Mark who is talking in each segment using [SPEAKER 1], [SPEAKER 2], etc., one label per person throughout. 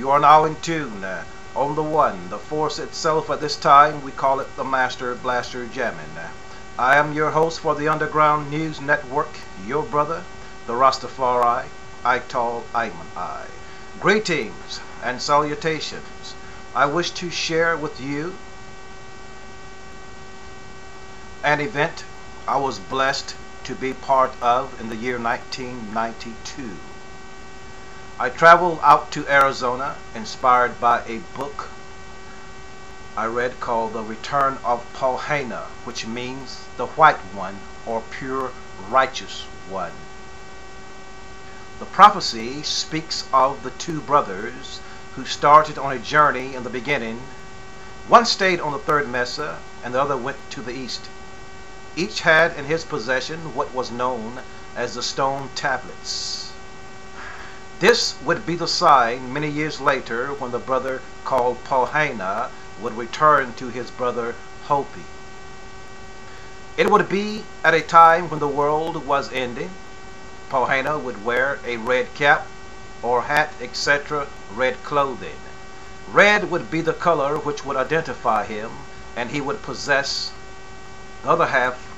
[SPEAKER 1] You are now in tune on the one, the force itself. At this time, we call it the Master Blaster Jammin'. I am your host for the Underground News Network, your brother, the Rastafari, Ital Ayman I. Greetings and salutations. I wish to share with you an event I was blessed to be part of in the year 1992. I traveled out to Arizona inspired by a book I read called The Return of Pohaina, which means the White One or Pure Righteous One. The prophecy speaks of the two brothers who started on a journey in the beginning. One stayed on the third mesa and the other went to the east. Each had in his possession what was known as the stone tablets. This would be the sign many years later when the brother called Pohaina would return to his brother Hopi. It would be at a time when the world was ending. Pohaina would wear a red cap or hat, etc., red clothing. Red would be the color which would identify him, and he would possess the other half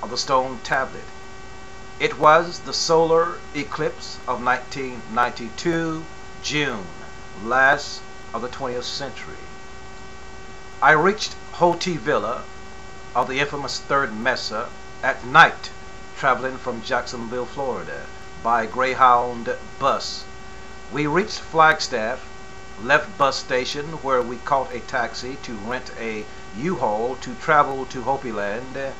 [SPEAKER 1] of the stone tablet. It was the solar eclipse of 1992, June, last of the 20th century. I reached Hopi Villa of the infamous Third Mesa at night, traveling from Jacksonville, Florida, by Greyhound bus. We reached Flagstaff, left bus station where we caught a taxi to rent a U-Haul to travel to Hopi Land.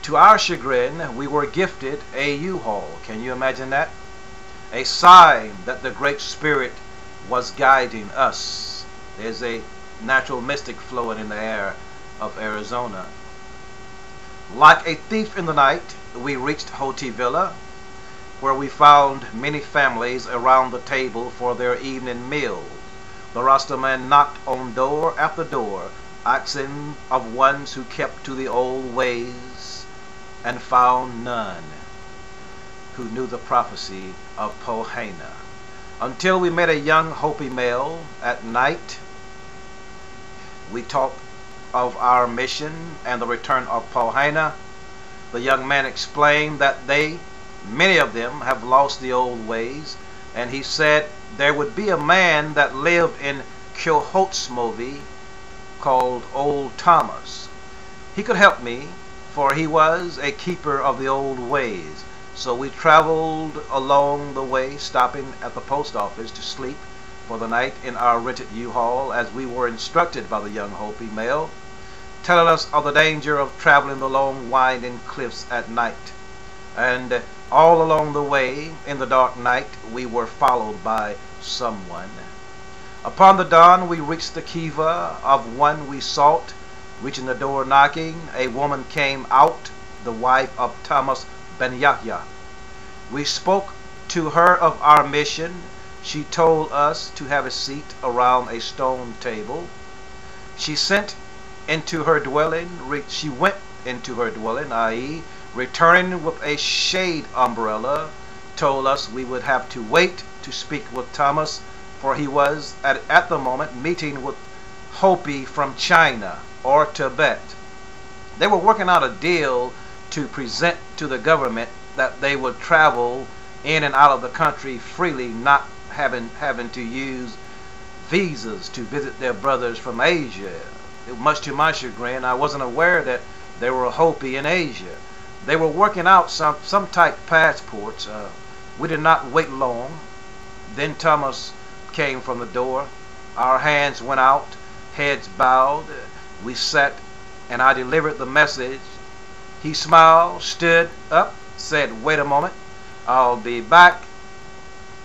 [SPEAKER 1] To our chagrin, we were gifted a U-Haul. Can you imagine that? A sign that the Great Spirit was guiding us. There's a natural mystic flowing in the air of Arizona. Like a thief in the night, we reached Hopi Villa, where we found many families around the table for their evening meal. The Rastaman knocked on door after door, asking of ones who kept to the old ways, and found none who knew the prophecy of Pohaina. Until we met a young Hopi male at night, we talked of our mission and the return of Pohaina. The young man explained that many of them have lost the old ways, and he said there would be a man that lived in Kyohotsmovi called Old Thomas. He could help me, for he was a keeper of the old ways. So we traveled along the way, stopping at the post office to sleep for the night in our rented U-Haul, as we were instructed by the young Hopi male, telling us of the danger of traveling the long winding cliffs at night. And all along the way, in the dark night, we were followed by someone. Upon the dawn, we reached the kiva of one we sought. Reaching the door knocking, a woman came out, the wife of Thomas Banyacya. We spoke to her of our mission. She told us to have a seat around a stone table. She went into her dwelling, i.e., returning with a shade umbrella, told us we would have to wait to speak with Thomas, for he was at the moment meeting with Hopi from China or Tibet. They were working out a deal to present to the government that they would travel in and out of the country freely, not having to use visas to visit their brothers from Asia. Much to my chagrin, I wasn't aware that there were Hopi in Asia. They were working out some type passports. We did not wait long. Then Thomas came from the door. Our hands went out, heads bowed. We sat, and I delivered the message. He smiled, stood up, said, "Wait a moment, I'll be back."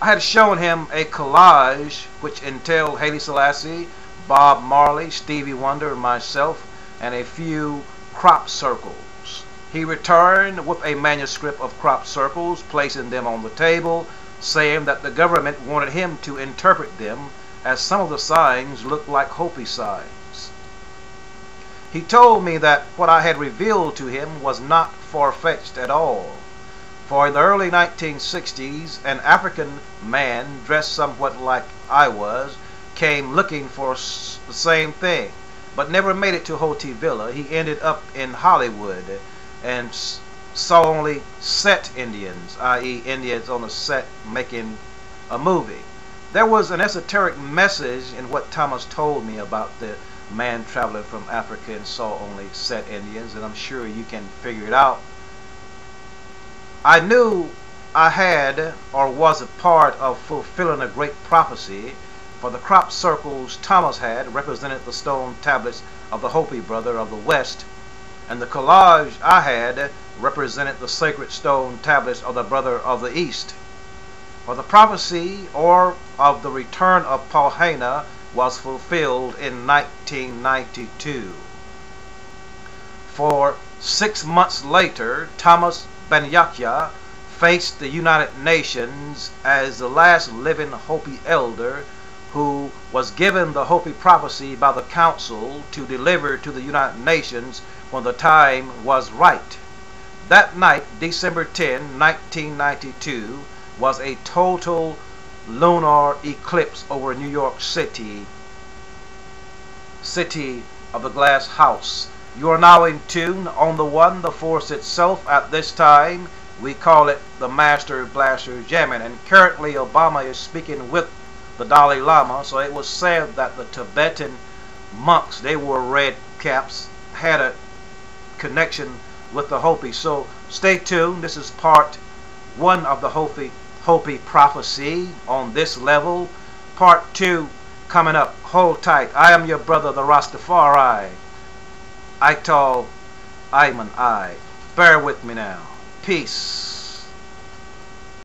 [SPEAKER 1] I had shown him a collage which entailed Haile Selassie, Bob Marley, Stevie Wonder, and myself, and a few crop circles. He returned with a manuscript of crop circles, placing them on the table, saying that the government wanted him to interpret them, as some of the signs looked like Hopi signs. He told me that what I had revealed to him was not far-fetched at all, For in the early 1960s, an African man dressed somewhat like I was came looking for the same thing, but never made it to Hopi Villa. He ended up in Hollywood and saw only set Indians, i.e. Indians on a set making a movie. There was an esoteric message in what Thomas told me about the man traveling from Africa and saw only set Indians, and I'm sure you can figure it out. I knew I had or was a part of fulfilling a great prophecy, for the crop circles Thomas had represented the stone tablets of the Hopi brother of the West, and the collage I had represented the sacred stone tablets of the brother of the East. For the prophecy or of the return of Pauhana was fulfilled in 1992. For 6 months later, Thomas Banyacya faced the United Nations as the last living Hopi elder who was given the Hopi prophecy by the Council to deliver to the United Nations when the time was right. That night, December 10, 1992, was a total lunar eclipse over New York City, city of the glass house. You are now in tune on the one, the force itself. At this time, we call it the Master Blaster Jamming, and currently Obama is speaking with the Dalai Lama. So it was said that the Tibetan monks, they wore red caps, had a connection with the Hopi. So stay tuned. This is part one of the Hopi prophecy on this level. Part two coming up. Hold tight. I am your brother, the Rastafari. I tall, I'm an I. Bear with me now. Peace.